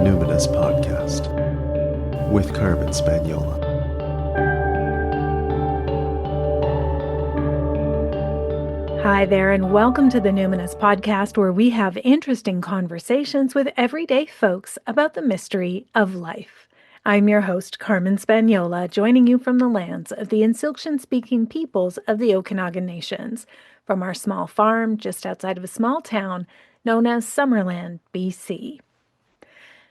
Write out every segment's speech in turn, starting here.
Numinous Podcast with Carmen Spaniola. Hi there, and welcome to the Numinous Podcast, where we have interesting conversations with everyday folks about the mystery of life. I'm your host, Carmen Spaniola, joining you from the lands of the Insilkshin-speaking peoples of the Okanagan Nations, from our small farm just outside of a small town known as Summerland, BC.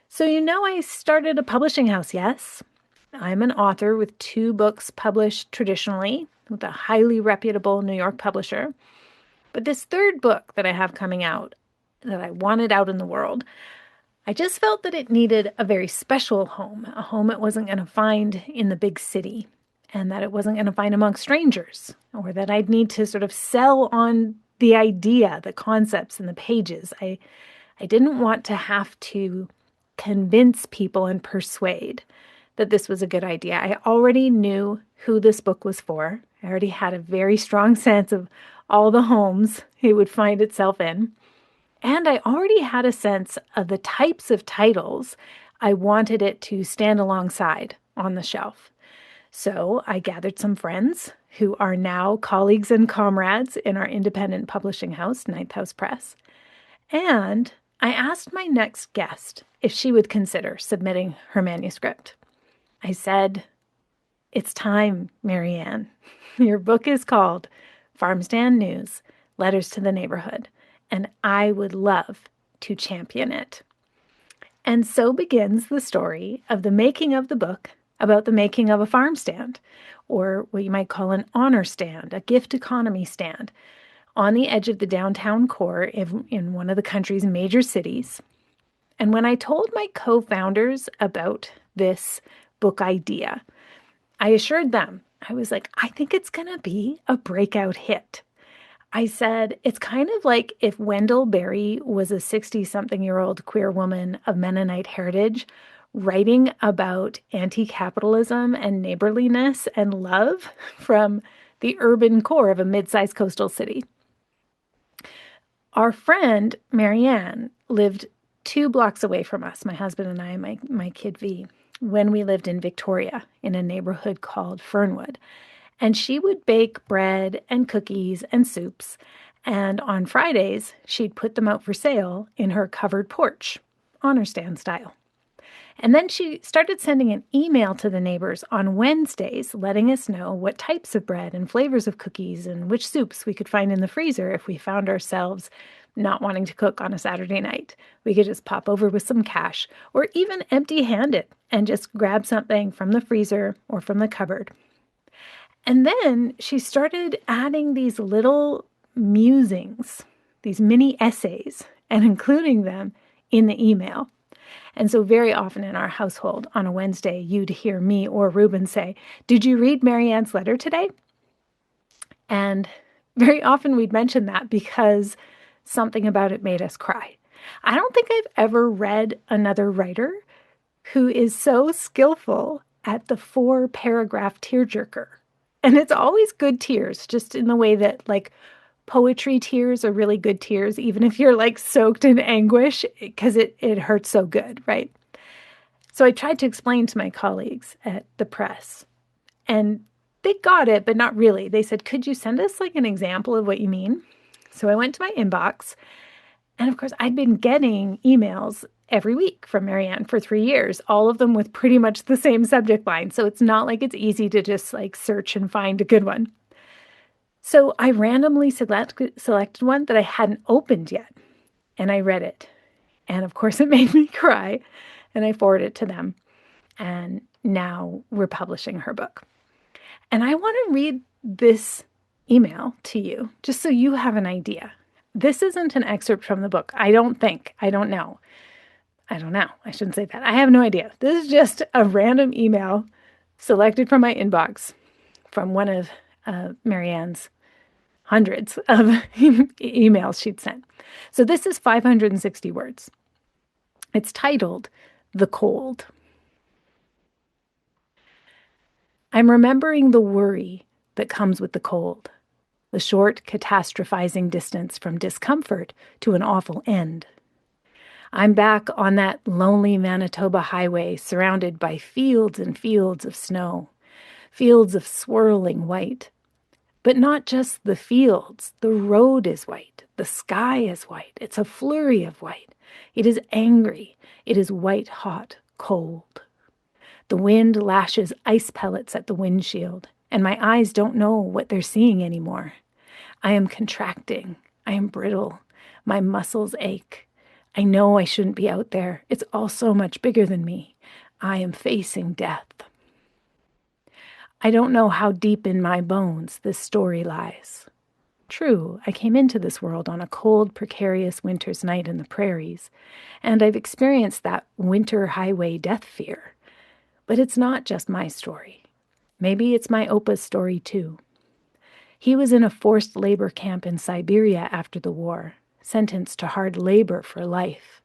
So I started a publishing house, yes? I'm an author with 2 books published traditionally with a highly reputable New York publisher. But this 3rd book that I have coming out, that I wanted out in the world, I just felt that it needed a very special home, a home it wasn't going to find in the big city, and that it wasn't going to find among strangers, or that I'd need to sort of sell on the idea, the concepts, and the pages. I didn't want to have to convince people and persuade that this was a good idea. I already knew who this book was for. I already had a very strong sense of all the homes it would find itself in. And I already had a sense of the types of titles I wanted it to stand alongside on the shelf. So I gathered some friends who are now colleagues and comrades in our independent publishing house, Ninth House Press. And I asked my next guest if she would consider submitting her manuscript. I said, "It's time, Marianne. Your book is called Farmstand News, Letters to the Neighborhood, and I would love to champion it." And so begins the story of the making of the book about the making of a farm stand, or what you might call an honor stand, a gift economy stand, on the edge of the downtown core in one of the country's major cities. And when I told my co-founders about this book idea, I assured them, I was like, I think it's going to be a breakout hit. I said, it's kind of like if Wendell Berry was a 60-something-year-old queer woman of Mennonite heritage writing about anti-capitalism and neighborliness and love from the urban core of a mid-sized coastal city. Our friend, Marianne, lived 2 blocks away from us, my husband and I, my kid V, when we lived in Victoria in a neighborhood called Fernwood. And she would bake bread and cookies and soups. And on Fridays, she'd put them out for sale in her covered porch, honor stand style. And then she started sending an email to the neighbors on Wednesdays, letting us know what types of bread and flavors of cookies and which soups we could find in the freezer if we found ourselves not wanting to cook on a Saturday night. We could just pop over with some cash, or even empty-handed and just grab something from the freezer or from the cupboard. And then she started adding these little musings, these mini essays, and including them in the email. And so very often in our household on a Wednesday, you'd hear me or Ruben say, "Did you read Marianne's letter today?" And very often we'd mention that because something about it made us cry. I don't think I've ever read another writer who is so skillful at the 4-paragraph tearjerker. And it's always good tears, just in the way that poetry tears are really good tears, even if you're soaked in anguish, because it hurts so good, right? So I tried to explain to my colleagues at the press, and they got it, but not really. They said, "Could you send us an example of what you mean?" So I went to my inbox, and of course I'd been getting emails every week from Marianne for 3 years, all of them with pretty much the same subject line. So it's not like it's easy to just search and find a good one. So I randomly selected one that I hadn't opened yet, and I read it. And of course it made me cry, and I forwarded it to them. And now we're publishing her book. And I want to read this email to you, just so you have an idea. This isn't an excerpt from the book. I don't know. I shouldn't say that. I have no idea. This is just a random email selected from my inbox from one of Marianne's hundreds of emails she'd sent. So this is 560 words. It's titled, "The Cold." I'm remembering the worry that comes with the cold, the short, catastrophizing distance from discomfort to an awful end. I'm back on that lonely Manitoba highway surrounded by fields and fields of snow, fields of swirling white. But not just the fields. The road is white. The sky is white. It's a flurry of white. It is angry. It is white hot, cold. The wind lashes ice pellets at the windshield, and my eyes don't know what they're seeing anymore. I am contracting. I am brittle. My muscles ache. I know I shouldn't be out there. It's all so much bigger than me. I am facing death. I don't know how deep in my bones this story lies. True, I came into this world on a cold, precarious winter's night in the prairies, and I've experienced that winter highway death fear. But it's not just my story. Maybe it's my Opa's story too. He was in a forced labor camp in Siberia after the war, sentenced to hard labor for life.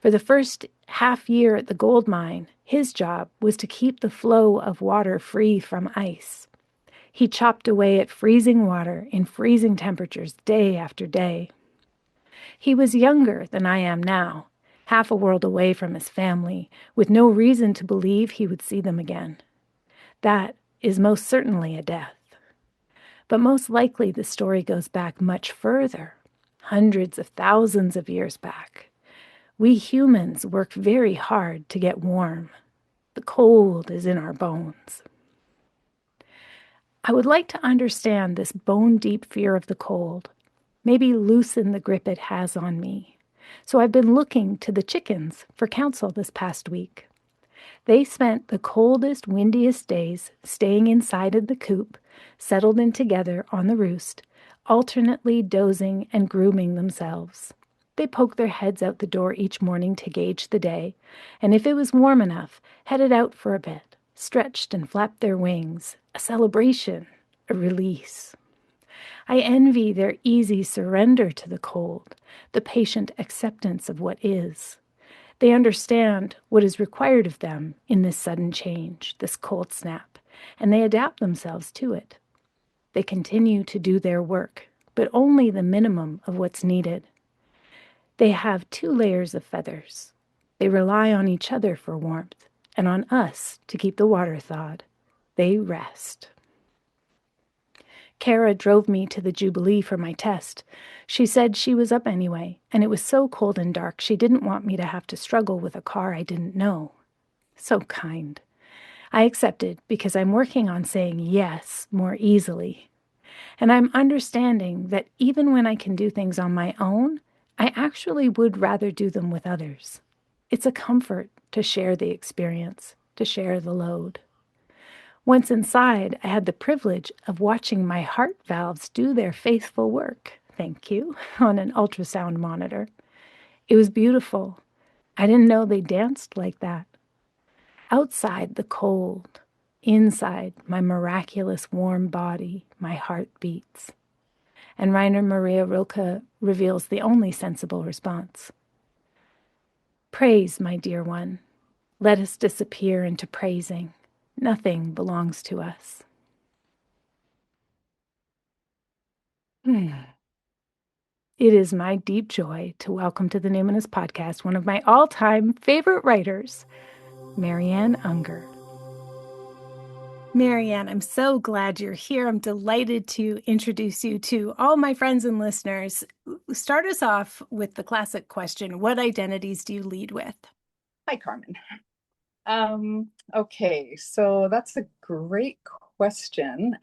For the first half year at the gold mine, his job was to keep the flow of water free from ice. He chopped away at freezing water in freezing temperatures day after day. He was younger than I am now, half a world away from his family, with no reason to believe he would see them again. That is most certainly a death. But most likely the story goes back much further, hundreds of thousands of years back. We humans work very hard to get warm. The cold is in our bones. I would like to understand this bone-deep fear of the cold, maybe loosen the grip it has on me. So I've been looking to the chickens for counsel this past week. They spent the coldest, windiest days staying inside of the coop, settled in together on the roost, alternately dozing and grooming themselves. They poked their heads out the door each morning to gauge the day, and if it was warm enough, headed out for a bit, stretched and flapped their wings, a celebration, a release. I envy their easy surrender to the cold, the patient acceptance of what is. They understand what is required of them in this sudden change, this cold snap, and they adapt themselves to it. They continue to do their work, but only the minimum of what's needed. They have 2 layers of feathers. They rely on each other for warmth and on us to keep the water thawed. They rest. Kara drove me to the Jubilee for my test. She said she was up anyway, and it was so cold and dark she didn't want me to have to struggle with a car I didn't know. So kind. I accepted because I'm working on saying yes more easily. And I'm understanding that even when I can do things on my own, I actually would rather do them with others. It's a comfort to share the experience, to share the load. Once inside, I had the privilege of watching my heart valves do their faithful work, thank you, on an ultrasound monitor. It was beautiful. I didn't know they danced like that. Outside, the cold. Inside, my miraculous warm body, my heart beats. And Rainer Maria Rilke reveals the only sensible response. Praise, my dear one. Let us disappear into praising. Nothing belongs to us. It is my deep joy to welcome to the Neighbourliness podcast one of my all-time favorite writers, Marianne Unger. Marianne, I'm so glad you're here. I'm delighted to introduce you to all my friends and listeners. Start us off with the classic question, what identities do you lead with? Hi, Carmen. Okay, so that's a great question.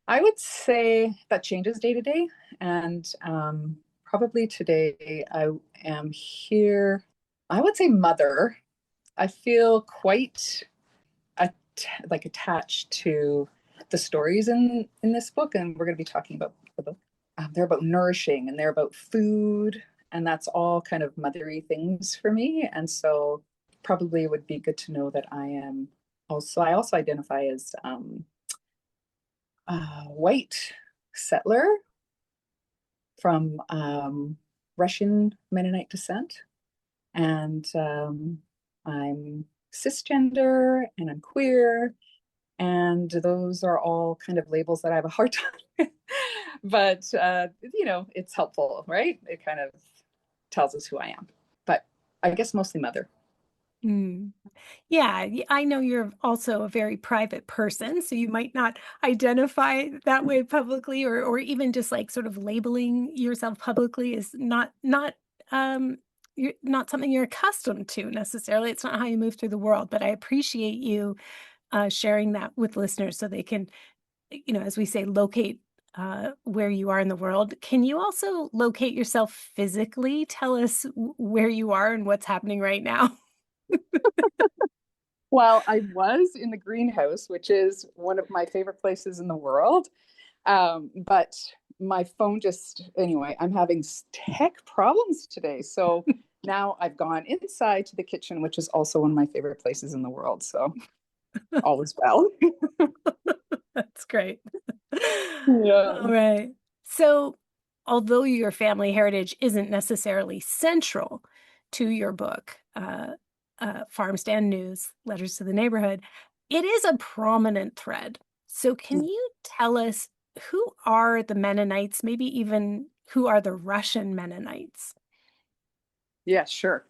I would say that changes day to day, and probably today I am here. I would say mother. I feel quite attached to the stories in this book, and we're going to be talking about the book. They're about nourishing, and they're about food, and that's all kind of mothery things for me. And so probably it would be good to know that I also identify as a white settler from Russian Mennonite descent. And I'm cisgender and I'm queer. And those are all kind of labels that I have a hard time with. But, it's helpful, right? It kind of tells us who I am. But I guess mostly mother. Mm. Yeah, I know you're also a very private person, so you might not identify that way publicly, or even just like sort of labeling yourself publicly is not um you're not something you're accustomed to necessarily. It's not how you move through the world, but I appreciate you sharing that with listeners so they can, as we say, locate where you are in the world. Can you also locate yourself physically? Tell us where you are and what's happening right now. Well, I was in the greenhouse, which is one of my favorite places in the world. But my phone anyway, I'm having tech problems today. So now I've gone inside to the kitchen, which is also one of my favorite places in the world. So all is well. That's great. Yeah. All right. So, although your family heritage isn't necessarily central to your book, Farm Stand News, Letters to the Neighborhood, it is a prominent thread. So, can you tell us who are the Mennonites, maybe even who are the Russian Mennonites? Yeah, sure.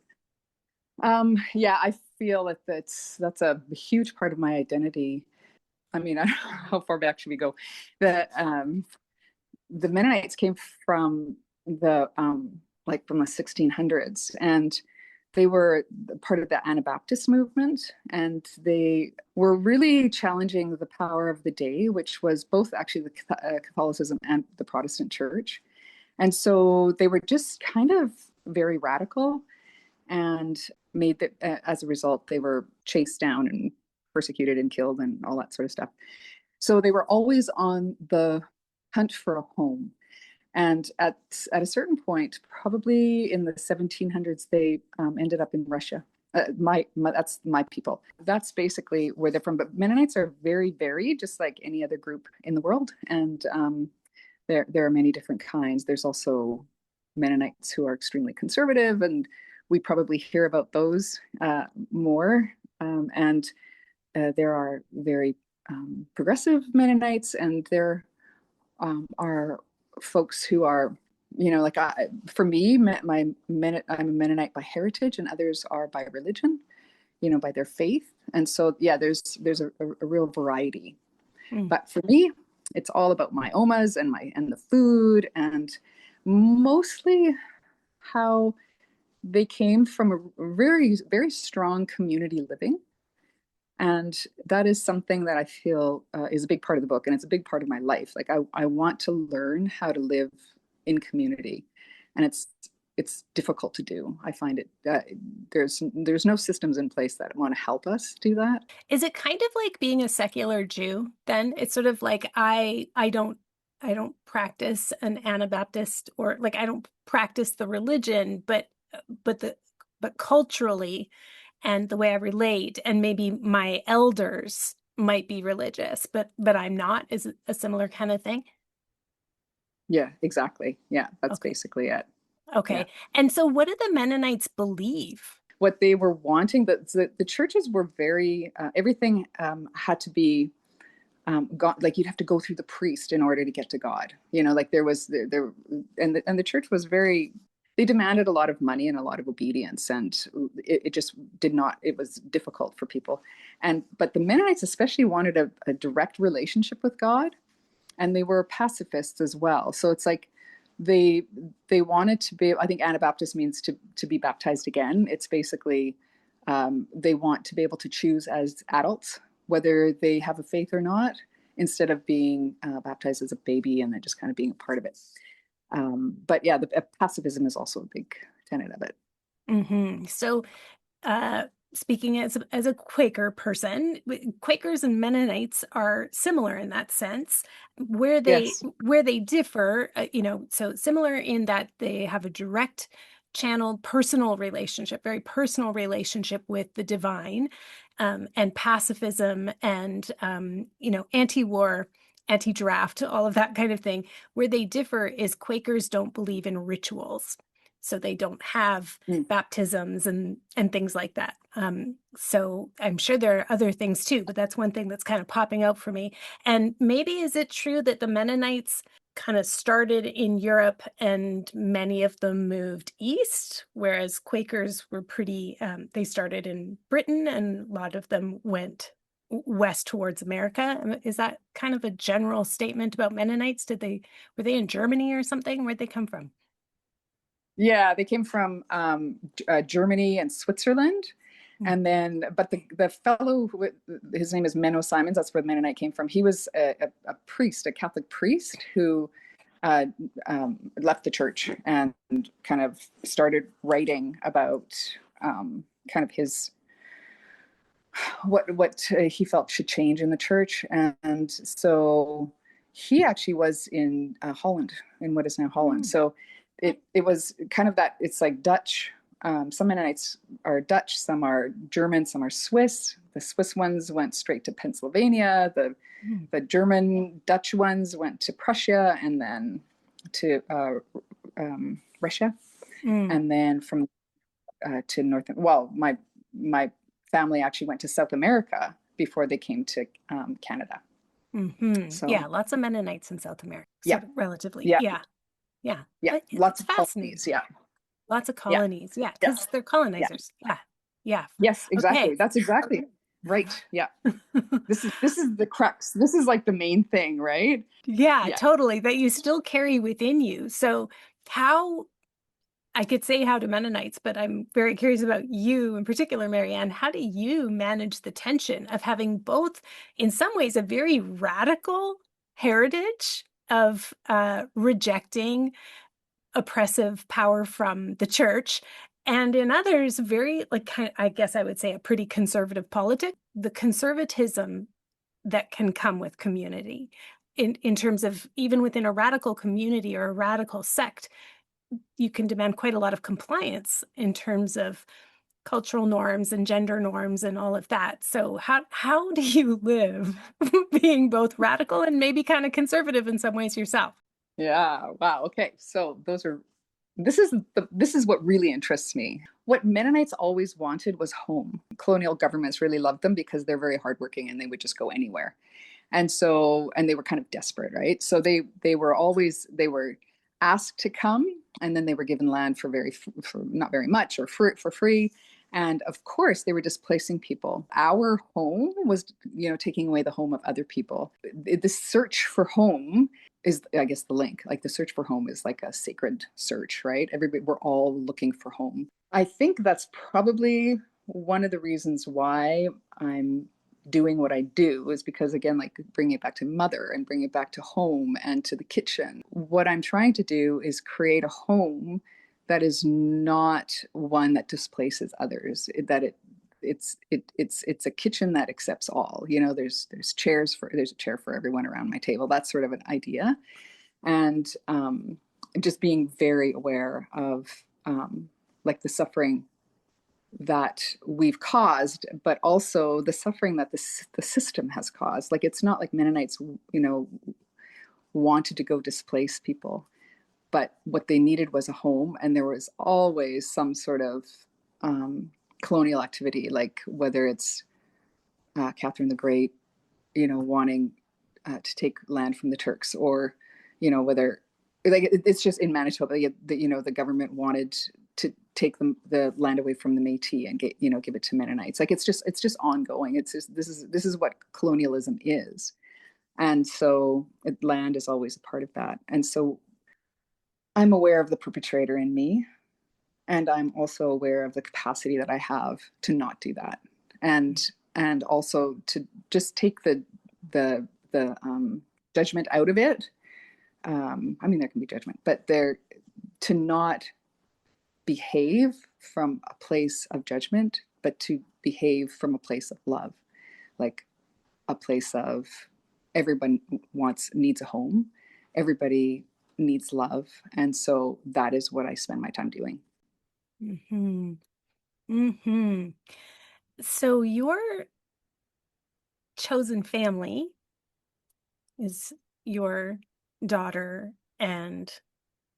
Yeah, I feel that that's a huge part of my identity. I mean, I don't know how far back should we go? The Mennonites came from from the 1600s, and they were part of the Anabaptist movement, and they were really challenging the power of the day, which was both actually the Catholicism and the Protestant Church. And so they were just kind of very radical, and made that as a result they were chased down and persecuted and killed and all that sort of stuff. So they were always on the hunt for a home. And at a certain point, probably in the 1700s, they ended up in Russia. That's my people. That's basically where they're from. But Mennonites are very varied, just like any other group in the world. And there are many different kinds. There's also Mennonites who are extremely conservative, and we probably hear about those more. And there are very progressive Mennonites, and there are folks who are, for me, I'm a Mennonite by heritage, and others are by religion, by their faith. And so, yeah, there's a real variety. Mm. But for me, it's all about my omas and the food, and mostly how they came from a very, very strong community living. And that is something that I feel is a big part of the book, and it's a big part of my life. Like I want to learn how to live in community, and it's difficult to do. I find it there's no systems in place that want to help us do that. Is it kind of like being a secular Jew then? It's sort of like I don't practice an Anabaptist, or like I don't practice the religion, but culturally and the way I relate, and maybe my elders might be religious, but I'm not, is it a similar kind of thing? Yeah, exactly. Yeah, that's Okay. basically it. Yeah. Okay. And so what do the Mennonites believe? What they were wanting, the churches were very everything had to be God, like you'd have to go through the priest in order to get to God. Like and the church was very, they demanded a lot of money and a lot of obedience, and it just did not, it was difficult for people. But the Mennonites especially wanted a direct relationship with God, and they were pacifists as well. So it's like they wanted to be, I think Anabaptist means to be baptized again. It's basically they want to be able to choose as adults whether they have a faith or not, instead of being baptized as a baby and then just kind of being a part of it. But yeah, the pacifism is also a big tenet of it. So uh, speaking as a Quaker person, Quakers and Mennonites are similar in that sense. Where they Yes. where they differ, so similar in that they have a direct channel, very personal relationship with the divine, and pacifism, and anti-war, anti-draft, all of that kind of thing. Where they differ is Quakers don't believe in rituals, so they don't have Mm. baptisms and things like that. So I'm sure there are other things too, but that's one thing that's kind of popping out for me. And maybe is it true that the Mennonites kind of started in Europe and many of them moved east, whereas Quakers were they started in Britain and a lot of them went west towards America. Is that kind of a general statement about Mennonites? Were they in Germany or something? Where'd they come from? Yeah, they came from Germany and Switzerland. Mm. And then, but the fellow, his name is Menno Simons, that's where the Mennonite came from. He was a priest, a Catholic priest who left the church and kind of started writing about kind of his what he felt should change in the church. And so he actually was in Holland, in what is now Holland. So it was kind of that, it's like Dutch. Some Mennonites are Dutch, some are German, some are Swiss. The Swiss ones went straight to Pennsylvania. The German Dutch ones went to Prussia and then to Russia, and then from to North. Well, my family actually went to South America before they came to Canada. So Yeah, lots of Mennonites in South America. Yeah, Relatively. yeah, Yeah. Yeah. Lots It's of fascinating. colonies. Yeah, Lots of colonies. Yeah, because they're yeah. colonizers. Yeah. Yeah. Yes, exactly. Okay. That's exactly right. Yeah. This is the crux. This is like the main thing, right? Yeah, Yeah. totally. That you still carry within you. So how I could say how to Mennonites, but I'm very curious about you in particular, Marianne. How do you manage the tension of having both, in some ways, a very radical heritage of rejecting oppressive power from the church, and in others, very I guess I would say a pretty conservative politic, the conservatism that can come with community in terms of even within a radical community or a radical sect, you can demand quite a lot of compliance in terms of cultural norms and gender norms and all of that. So how do you live being both radical and maybe kind of conservative in some ways yourself? Yeah. Wow. Okay. So this is what really interests me. What Mennonites always wanted was home. Colonial governments really loved them because they're very hardworking and they would just go anywhere. And they were kind of desperate, right? So they were asked to come, and then they were given land for not very much or for free. And of course, they were displacing people. Our home was, taking away the home of other people. The search for home is, I guess, the link. Like the search for home is like a sacred search, right? We're all looking for home. I think that's probably one of the reasons why I'm doing what I do, is because, again, like bringing it back to mother and bringing it back to home and to the kitchen. What I'm trying to do is create a home that is not one that displaces others, it's a kitchen that accepts all. There's a chair for everyone around my table. That's sort of an idea. And just being very aware of like the suffering that we've caused, but also the suffering that the system has caused. Like, it's not like Mennonites, wanted to go displace people, but what they needed was a home, and there was always some sort of colonial activity, like whether it's Catherine the Great, wanting to take land from the Turks, or whether, like, it's just in Manitoba, the government wanted to take the land away from the Métis and give it to Mennonites. Like, it's just ongoing. It's just, this is what colonialism is, and so land is always a part of that. And so I'm aware of the perpetrator in me, and I'm also aware of the capacity that I have to not do that, and also to just take the judgment out of it. I mean, there can be judgment, but to not behave from a place of judgment, but to behave from a place of love, like a place of everyone needs a home, everybody needs love, and so that is what I spend my time doing. Mm-hmm. Mm-hmm. So your chosen family is your daughter and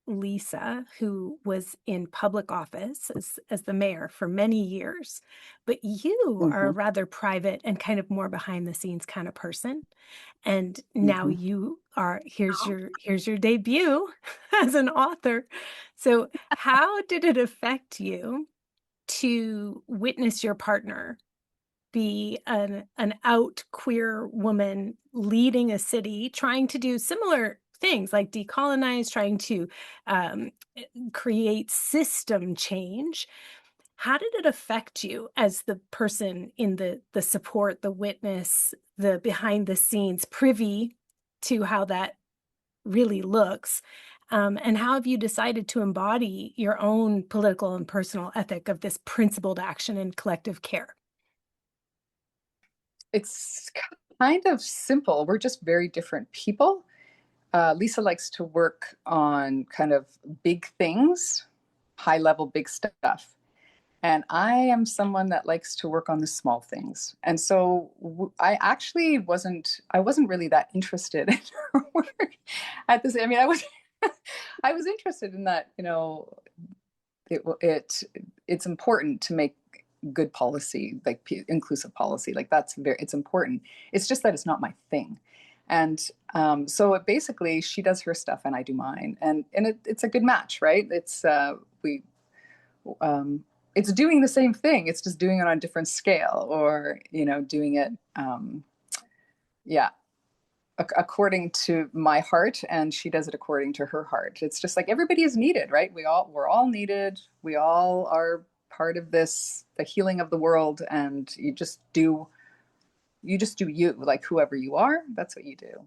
Lisa, who was in public office as the mayor for many years, but you are a Hmm. rather private and kind of more behind the scenes kind of person. And now Hmm. you are, here's your debut as an author. So how did it affect you to witness your partner be an out queer woman leading a city, trying to do similar things like decolonize, trying to um, create system change? How did it affect you as the person in the support, the witness, the behind the scenes, privy to how that really looks? And how have you decided to embody your own political and personal ethic of this principled action and collective care? It's kind of simple. We're just very different people. Lisa likes to work on kind of big things, high level, big stuff. And I am someone that likes to work on the small things. And so I actually I wasn't really that interested in her work at this. I mean, I was interested in that, it's important to make good policy, like inclusive policy. Like it's important. It's just that it's not my thing. And so basically she does her stuff and I do mine. And it's a good match, right? Um, it's doing the same thing. It's just doing it on a different scale, or doing it, yeah, according to my heart, and she does it according to her heart. It's just like everybody is needed, right? We're all needed. We all are part of the healing of the world, and you just do you, like whoever you are. That's what you do.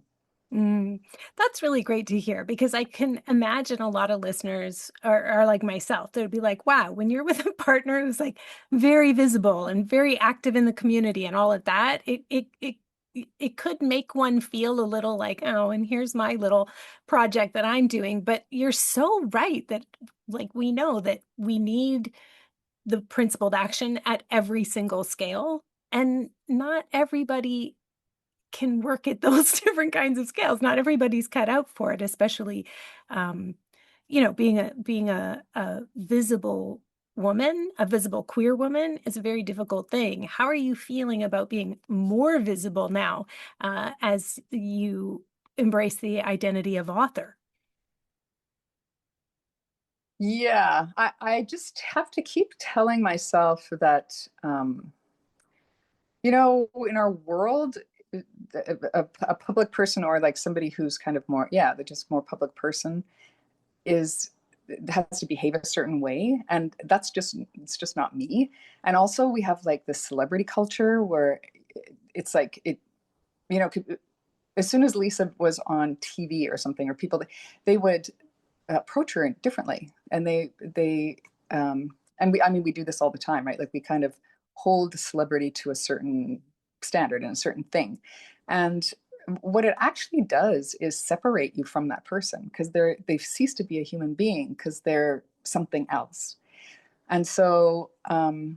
Mm, that's really great to hear because I can imagine a lot of listeners are like myself. They'd be like, wow, when you're with a partner who's like very visible and very active in the community and all of that, it could make one feel a little like, oh, and here's my little project that I'm doing. But you're so right that like we know that we need the principled action at every single scale. And not everybody can work at those different kinds of scales. Not everybody's cut out for it, especially, um, being a visible woman, a visible queer woman is a very difficult thing. How are you feeling about being more visible now as you embrace the identity of author? Yeah, I just have to keep telling myself that, in our world, a public person, or like somebody who's kind of more, yeah, they're just more public person, is has to behave a certain way, and it's just not me. And also we have like this celebrity culture where it's like you know as soon as Lisa was on TV or something, or people, they would approach her differently, and they and we, I mean, we do this all the time, right? Like we kind of hold the celebrity to a certain standard and a certain thing, and what it actually does is separate you from that person, because they've ceased to be a human being because they're something else. And so I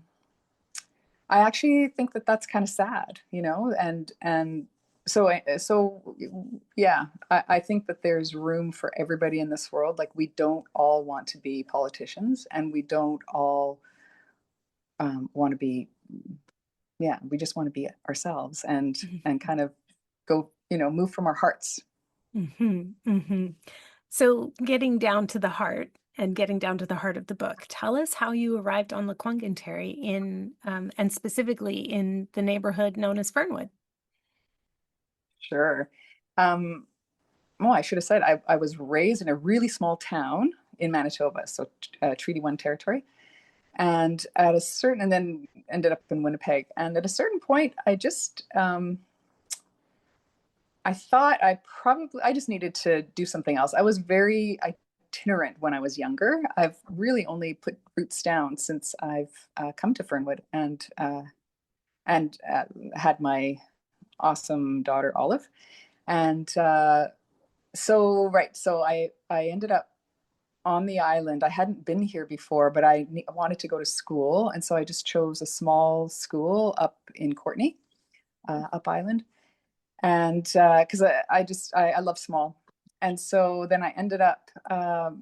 actually think that that's kind of sad, and so yeah, I think that there's room for everybody in this world. Like we don't all want to be politicians, and we don't all want to be, yeah, we just want to be ourselves, and kind of go, move from our hearts. Hmm. Hmm. So, getting down to the heart and getting down to the heart of the book, tell us how you arrived on Lequungentary and specifically in the neighborhood known as Fernwood. Sure. um oh, I should have said, I was raised in a really small town in Manitoba, so Treaty One territory. And then ended up in Winnipeg. And at a certain point, I thought I just needed to do something else. I was very itinerant when I was younger. I've really only put roots down since I've come to Fernwood, and had my awesome daughter Olive. And so I ended up on the island. I hadn't been here before, but I wanted to go to school, and so I just chose a small school up in Courtenay, up island, and because I love small. And so then I ended up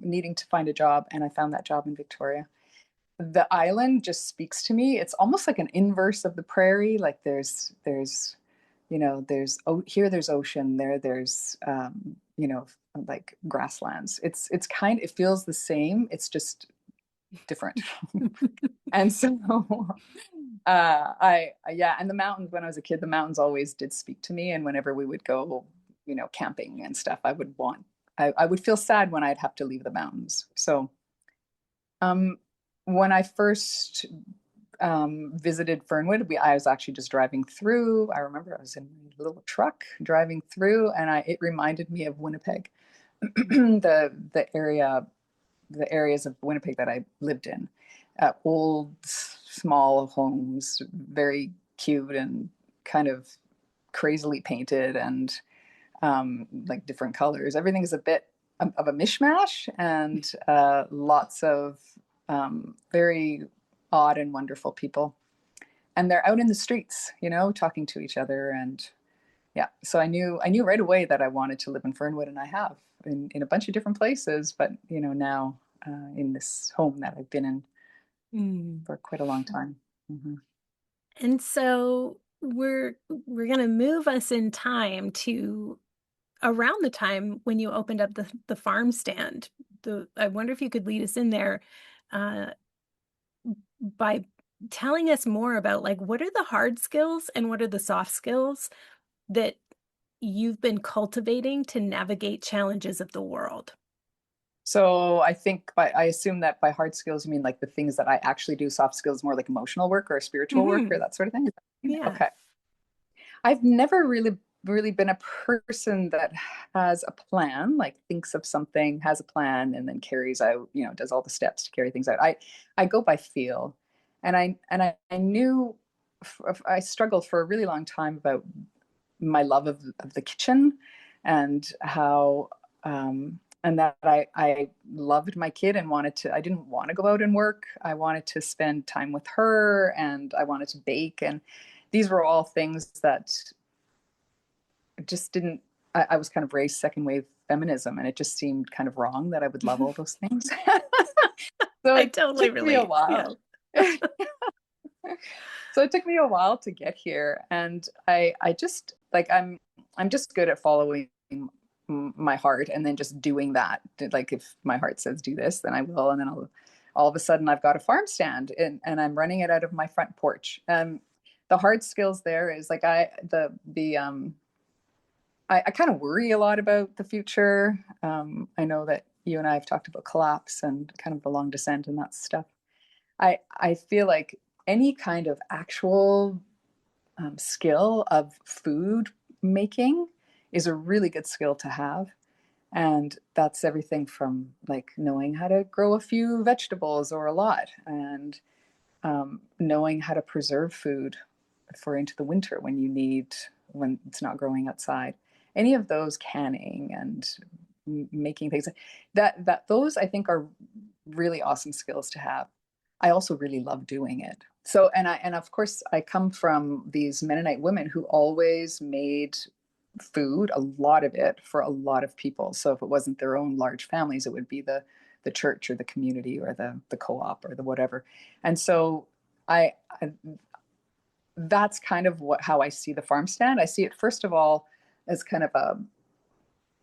needing to find a job, and I found that job in Victoria. The island just speaks to me. It's almost like an inverse of the prairie. Like there's here there's ocean, there's like grasslands. It feels the same. It's just different. And so yeah, and the mountains, when I was a kid, the mountains always did speak to me. And whenever we would go, camping and stuff, I would feel sad when I'd have to leave the mountains. So um, when I first visited Fernwood, I was actually just driving through. I remember I was in a little truck driving through, and it reminded me of Winnipeg, the areas of Winnipeg that I lived in. Old, small homes, very cute and kind of crazily painted, and like different colors. Everything is a bit of a mishmash, and lots of very odd and wonderful people. And they're out in the streets, talking to each other. And yeah, so I knew right away that I wanted to live in Fernwood, and I have in a bunch of different places, but now in this home that I've been in for quite a long time. Mm-hmm. And so we're going to move us in time to around the time when you opened up the farm stand. I wonder if you could lead us in there uh, by telling us more about, like, what are the hard skills and what are the soft skills that you've been cultivating to navigate challenges of the world? So I assume that by hard skills, you mean like the things that I actually do. Soft skills, more like emotional work or spiritual work or that sort of thing. Yeah. Okay. I've never really been a person that has a plan, like thinks of something, has a plan, and then carries out, does all the steps to carry things out. I go by feel, and I knew I struggled for a really long time about my love of the kitchen, and how and that I loved my kid and I didn't want to go out and work. I wanted to spend time with her, and I wanted to bake. And these were all things that just didn't, I was kind of raised second wave feminism, and it just seemed kind of wrong that I would love all those things. So I it totally took me a relate. while. Yeah. So it took me a while to get here. And I just like, I'm just good at following my heart and then just doing that. Like if my heart says do this, then I will. And then all of a sudden I've got a farm stand, and I'm running it out of my front porch. The hard skills there is like I kind of worry a lot about the future. I know that you and I have talked about collapse and kind of the long descent and that stuff. I feel like any kind of actual skill of food making is a really good skill to have. And that's everything from like knowing how to grow a few vegetables or a lot, and knowing how to preserve food for into the winter when it's not growing outside. Any of those, canning and making things, that those I think are really awesome skills to have. I also really love doing it. So, and of course I come from these Mennonite women who always made food, a lot of it, for a lot of people. So if it wasn't their own large families, it would be the church or the community or the co-op or the whatever. And so I that's kind of how I see the farm stand. I see it first of all as kind of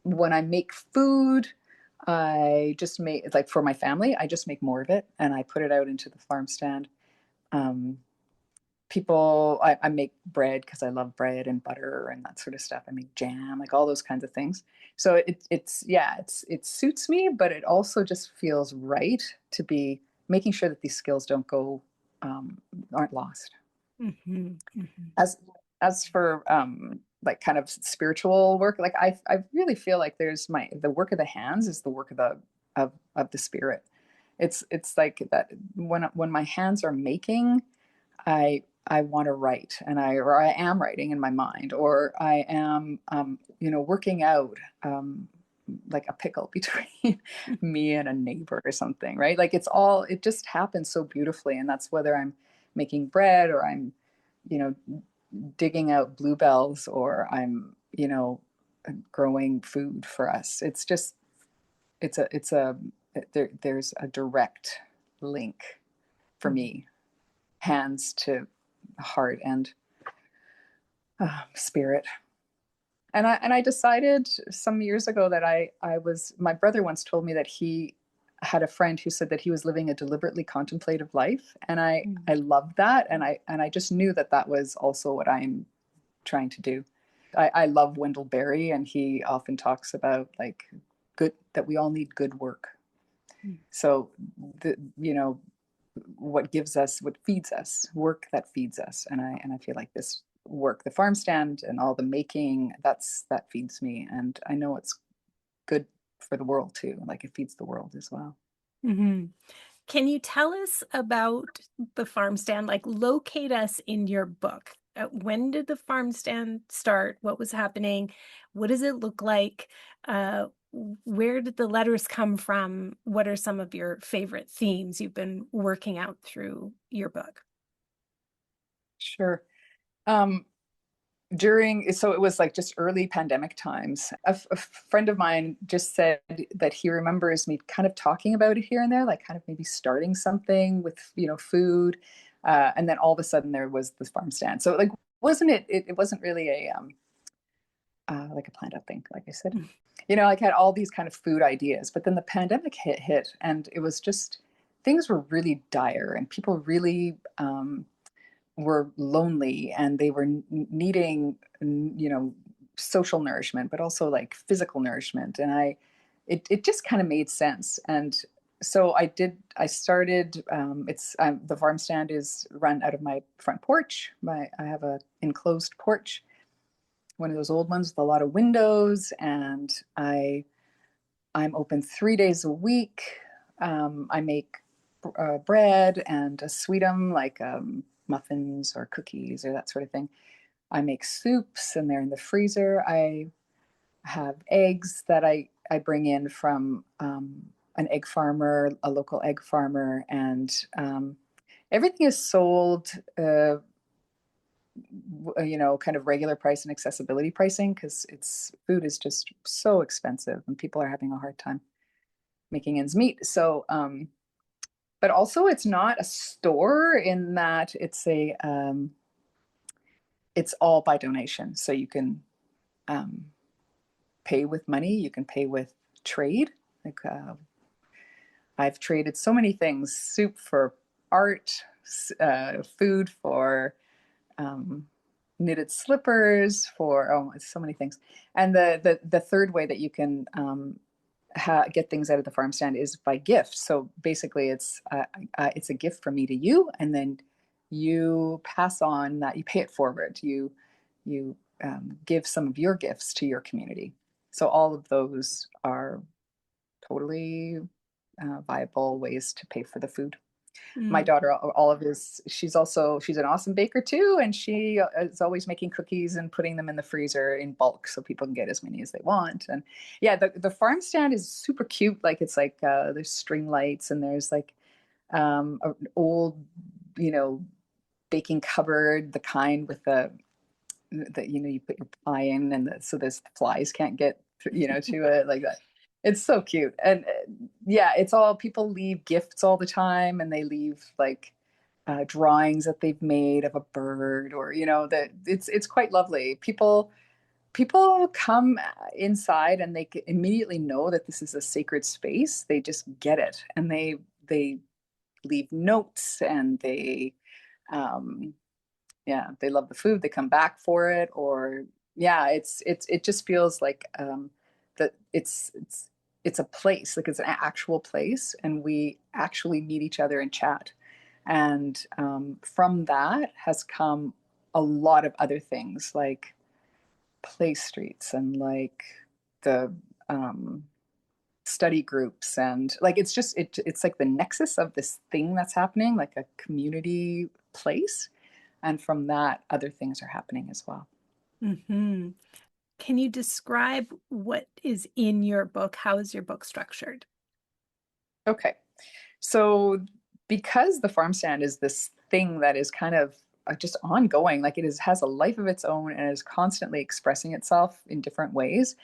when I make food, I just make, like for my family, I just make more of it and I put it out into the farm stand. Um, I make bread because I love bread and butter and that sort of stuff. I make jam, like all those kinds of things. So it suits me, but it also just feels right to be making sure that these skills don't go, aren't lost. Mm-hmm. Mm-hmm. As for like kind of spiritual work, like I really feel like the work of the hands is the work of the spirit. It's like that when my hands are making, I want to write, or I am writing in my mind, or I am working out, like a pickle between me and a neighbor or something, right? Like it just happens so beautifully. And that's whether I'm making bread, or I'm, digging out bluebells, or I'm, growing food for us. It's just, there's a direct link for me, hands to heart and spirit. And I decided some years ago that my brother once told me that he had a friend who said that he was living a deliberately contemplative life. And I loved that. And I just knew that that was also what I'm trying to do. I love Wendell Berry, and he often talks about like that we all need good work. So what feeds us, work that feeds us. And I feel like this work, the farm stand and all the making, that feeds me. And I know it's good for the world too. Like it feeds the world as well. Mm-hmm. Can you tell us about the farm stand? Like locate us in your book. When did the farm stand start? What was happening? What does it look like? Where did the letters come from? What are some of your favorite themes you've been working out through your book? Sure. So it was like just early pandemic times. A friend of mine just said that he remembers me kind of talking about it here and there, like kind of maybe starting something with, food. And then all of a sudden there was this farm stand. So like, it wasn't really like a planned out thing, like I said. Like I had all these kind of food ideas, but then the pandemic hit and it was just, things were really dire and people really were lonely and they were needing, social nourishment, but also like physical nourishment. And it just kind of made sense. And so I started, the farm stand is run out of my front porch. I have a enclosed porch, one of those old ones with a lot of windows, and I'm open 3 days a week. I make bread and a sweetum, like muffins or cookies or that sort of thing. I make soups and they're in the freezer. I have eggs that I bring in from an egg farmer, a local egg farmer, and everything is sold kind of regular price and accessibility pricing, because food is just so expensive and people are having a hard time making ends meet. So but also it's not a store in that it's all by donation. So you can pay with money, you can pay with trade. Like I've traded so many things: soup for art, food for knitted slippers, for so many things. And the third way that you can get things out of the farm stand is by gift. So basically, it's a gift from me to you, and then you pass on that. You pay it forward. You give some of your gifts to your community. So all of those are totally viable ways to pay for the food. My daughter, she's an awesome baker too, and she is always making cookies and putting them in the freezer in bulk so people can get as many as they want. And yeah, the farm stand is super cute. Like it's like there's string lights and there's like an old, baking cupboard, the kind with the you put your pie in, and so this flies can't get to it, like that. It's so cute. And yeah, it's all, people leave gifts all the time, and they leave like drawings that they've made of a bird, or that it's quite lovely. People come inside and they immediately know that this is a sacred space. They just get it, and they leave notes, and they they love the food, they come back for it. Or it just feels like that it's a place, like it's an actual place, and we actually meet each other and chat. And from that has come a lot of other things, like play streets, and like the study groups, and like it's like the nexus of this thing that's happening, like a community place. And from that, other things are happening as well. Mm-hmm. Can you describe what is in your book? How is your book structured? Okay. So because the farm stand is this thing that is kind of just ongoing. Like has a life of its own and is constantly expressing itself in different ways.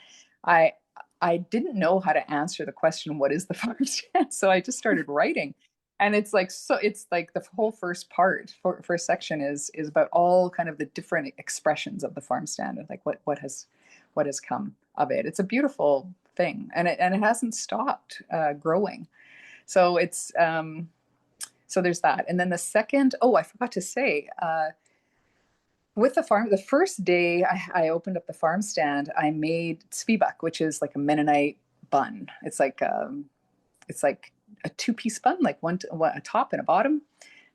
I I didn't know how to answer the question, what is the farm stand? So I just started writing. And it's like, so it's like the whole first part, first section is about all kind of the different expressions of the farm stand, like what has come of it. It's a beautiful thing, and it hasn't stopped growing. So it's so there's that. And then the second, oh, I forgot to say, with the farm, the first day I opened up the farm stand, I made svibak, which is like a Mennonite bun. It's like a two-piece bun, like a top and a bottom,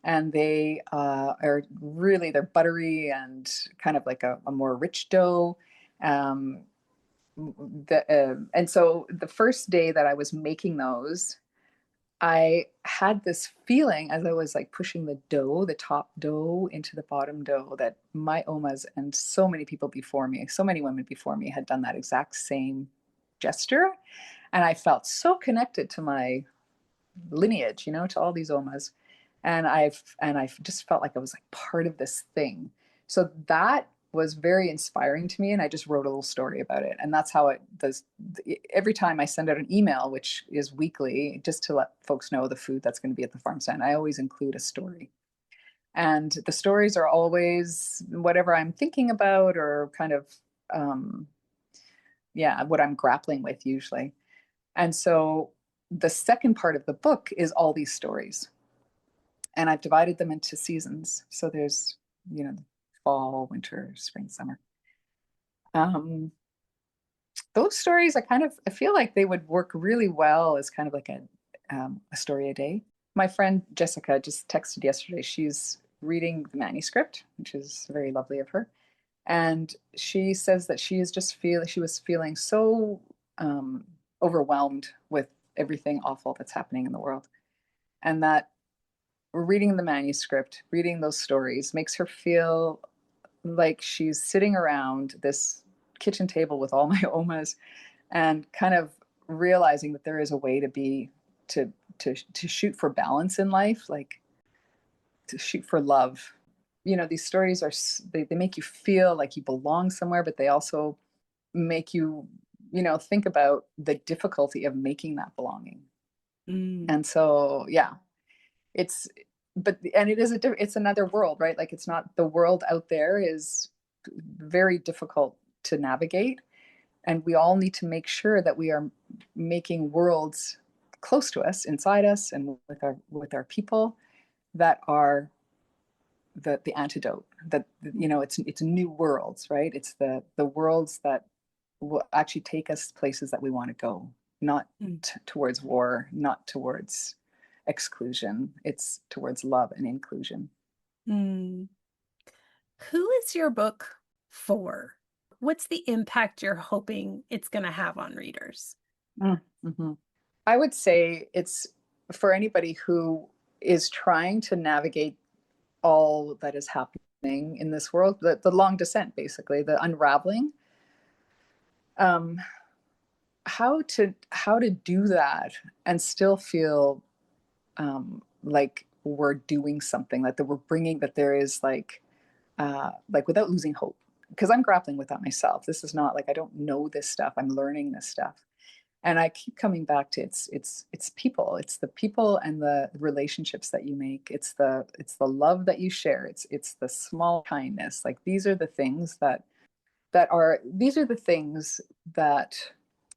and they are really, they're buttery and kind of like a more rich dough. Um, and so the first day that I was making those, I had this feeling as I was like pushing the dough, the top dough into the bottom dough, that my omas and so many people before me, so many women before me had done that exact same gesture. And I felt so connected to my lineage, you know, to all these omas. And I've just felt like I was like part of this thing. So that was very inspiring to me, and I just wrote a little story about it. And that's how it does. Every time I send out an email, which is weekly, just to let folks know the food that's going to be at the farm stand, I always include a story. And the stories are always whatever I'm thinking about, or kind of yeah, what I'm grappling with usually. And so the second part of the book is all these stories, and I've divided them into seasons. So there's, you know, fall, winter, spring, summer. Those stories, I feel like they would work really well as kind of like a story a day. My friend Jessica just texted yesterday. She's reading the manuscript, which is very lovely of her. And she says that she was feeling so overwhelmed with everything awful that's happening in the world. And that reading the manuscript, reading those stories makes her feel like she's sitting around this kitchen table with all my omas and kind of realizing that there is a way to be to shoot for balance in life, like to shoot for love. You know, these stories are they make you feel like you belong somewhere, but they also make you, you know, think about the difficulty of making that belonging. Mm. And so yeah, it's but and it is it's another world, right? Like it's not, the world out there is very difficult to navigate, and we all need to make sure that we are making worlds close to us, inside us, and with our people that are the antidote, that, you know, it's new worlds, right? It's the worlds that will actually take us places that we want to go, not towards war, not towards exclusion. It's towards love and inclusion. Mm. Who is your book for? What's the impact you're hoping it's going to have on readers? Mm-hmm. I would say it's for anybody who is trying to navigate all that is happening in this world, the long descent, basically, the unraveling. How to do that and still feel like we're doing something, that we're bringing, that there is like without losing hope, because I'm grappling with that myself. This is not like I don't know this stuff, I'm learning this stuff, and I keep coming back to it's people, it's the people and the relationships that you make, it's the love that you share, it's the small kindness. Like these are the things these are the things that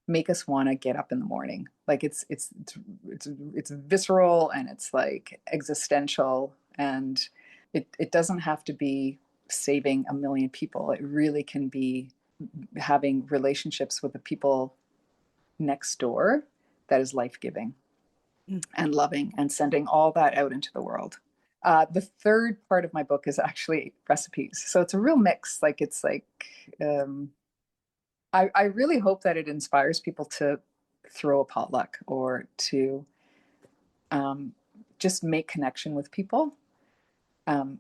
make us want to get up in the morning. Like it's visceral, and it's like existential, and it doesn't have to be saving a million people. It really can be having relationships with the people next door that is life-giving and loving, and sending all that out into the world. The third part of my book is actually recipes. So it's a real mix. Like it's like I really hope that it inspires people to throw a potluck, or to just make connection with people,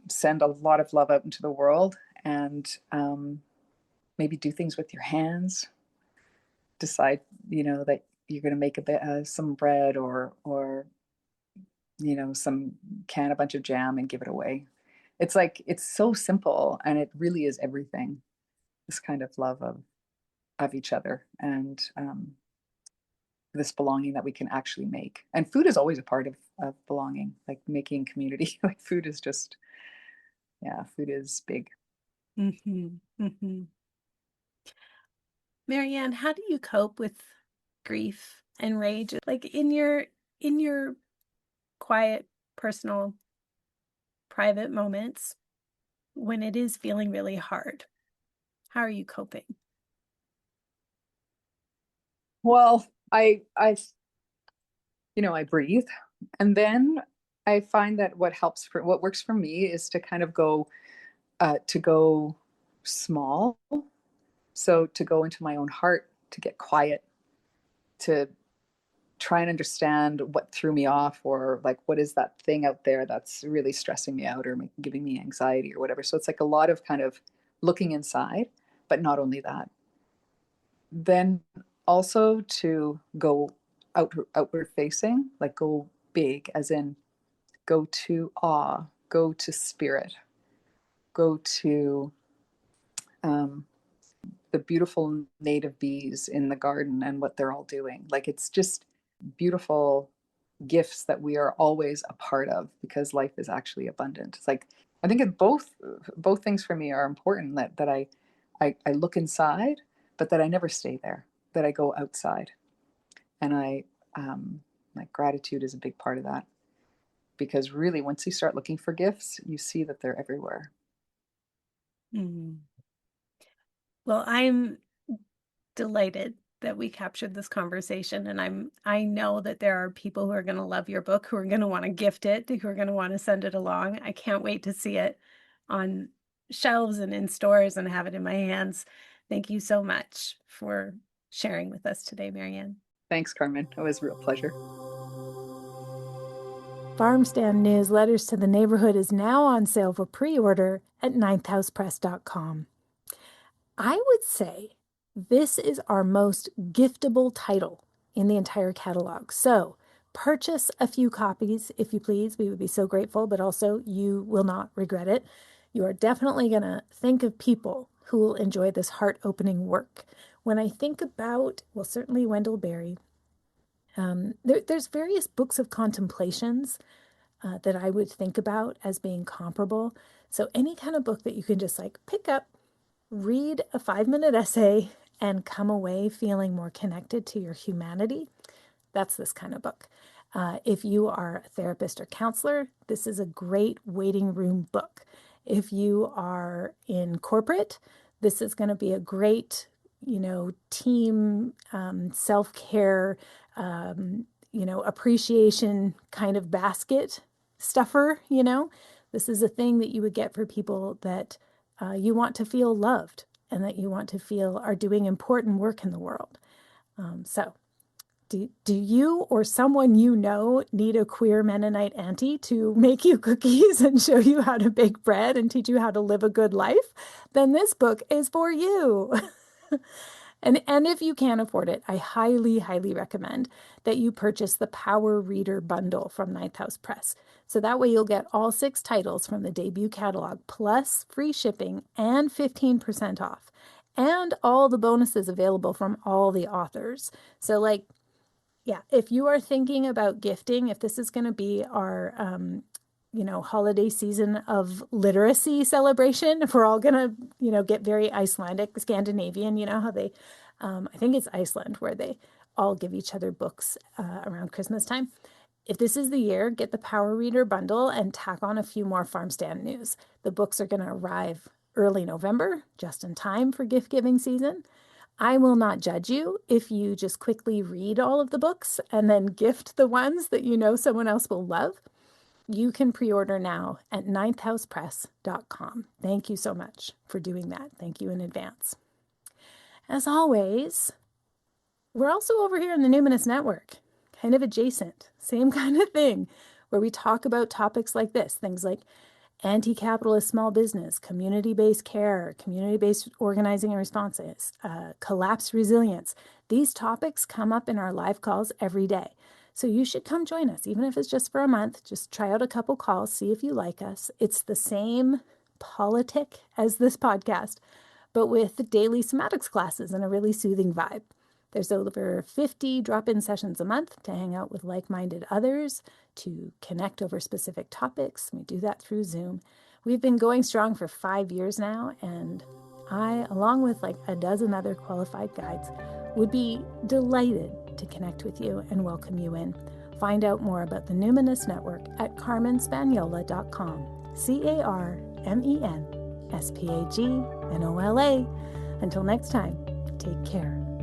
send a lot of love out into the world, and maybe do things with your hands. Decide, you know, that you're going to make a bit some bread, or you know, can a bunch of jam and give it away. it's like, it's so simple and it really is everything. This kind of love of each other, and this belonging that we can actually make. And food is always a part of belonging, like making community. Like food is just, yeah, food is big. Mm-hmm. Mm-hmm. Marianne, how do you cope with grief and rage? Like in your quiet, personal, private moments when it is feeling really hard. How are you coping? Well, I I breathe, and then I find that what works for me is to kind of go small. So to go into my own heart, to get quiet, to try and understand what threw me off, or like what is that thing out there that's really stressing me out or giving me anxiety or whatever. So it's like a lot of kind of looking inside, but not only that, then also to go outward facing, like go big, as in go to awe, go to spirit, go to um, the beautiful native bees in the garden and what they're all doing. Like it's just beautiful gifts that we are always a part of, because life is actually abundant. It's like, I think both things for me are important, that I look inside, but that I never stay there, that I go outside. And like gratitude is a big part of that, because really once you start looking for gifts, you see that they're everywhere. Mm. Well, I'm delighted that we captured this conversation, and I know that there are people who are going to love your book, who are going to want to gift it, who are going to want to send it along. I can't wait to see it on shelves and in stores and have it in my hands. Thank you so much for sharing with us today, Marianne. Thanks, Carmen. It was a real pleasure. Farm Stand News Letters to the Neighborhood is now on sale for pre-order at ninthhousepress.com. I would say this is our most giftable title in the entire catalog. So purchase a few copies, if you please. We would be so grateful, but also you will not regret it. You are definitely going to think of people who will enjoy this heart-opening work. When I think about, well, certainly Wendell Berry, there's various books of contemplations that I would think about as being comparable. So any kind of book that you can just like pick up, read a 5-minute essay, and come away feeling more connected to your humanity, that's this kind of book. If you are a therapist or counselor, this is a great waiting room book. If you are in corporate, this is going to be a great, team self-care, appreciation kind of basket stuffer. This is a thing that you would get for people that you want to feel loved and that you want to feel are doing important work in the world. Do you or someone you know need a queer Mennonite auntie to make you cookies and show you how to bake bread and teach you how to live a good life? Then this book is for you. And if you can't afford it, I highly, highly recommend that you purchase the Power Reader Bundle from Ninth House Press. So that way you'll get all 6 titles from the debut catalog, plus free shipping and 15% off, and all the bonuses available from all the authors. So if you are thinking about gifting, if this is going to be our holiday season of literacy celebration, if we're all gonna get very Icelandic, Scandinavian, how they I think it's Iceland, where they all give each other books around Christmas time. If this is the year, get the Power Reader Bundle and tack on a few more Farm Stand News. The books are going to arrive early November, just in time for gift giving season. I will not judge you if you just quickly read all of the books and then gift the ones that someone else will love. You can pre-order now at ninthhousepress.com. Thank you so much for doing that. Thank you in advance. As always, we're also over here in the Numinous Network, kind of adjacent, same kind of thing, where we talk about topics like this, things like anti-capitalist small business, community-based care, community-based organizing and responses, collapse resilience. These topics come up in our live calls every day. So you should come join us, even if it's just for a month. Just try out a couple calls, see if you like us. It's the same politic as this podcast, but with daily somatics classes and a really soothing vibe. There's over 50 drop-in sessions a month to hang out with like-minded others, to connect over specific topics. We do that through Zoom. We've been going strong for 5 years now, and I, along with like a dozen other qualified guides, would be delighted to connect with you and welcome you in. Find out more about the Numinous Network at carmenspagnola.com. CarmenSpagnola. Until next time, take care.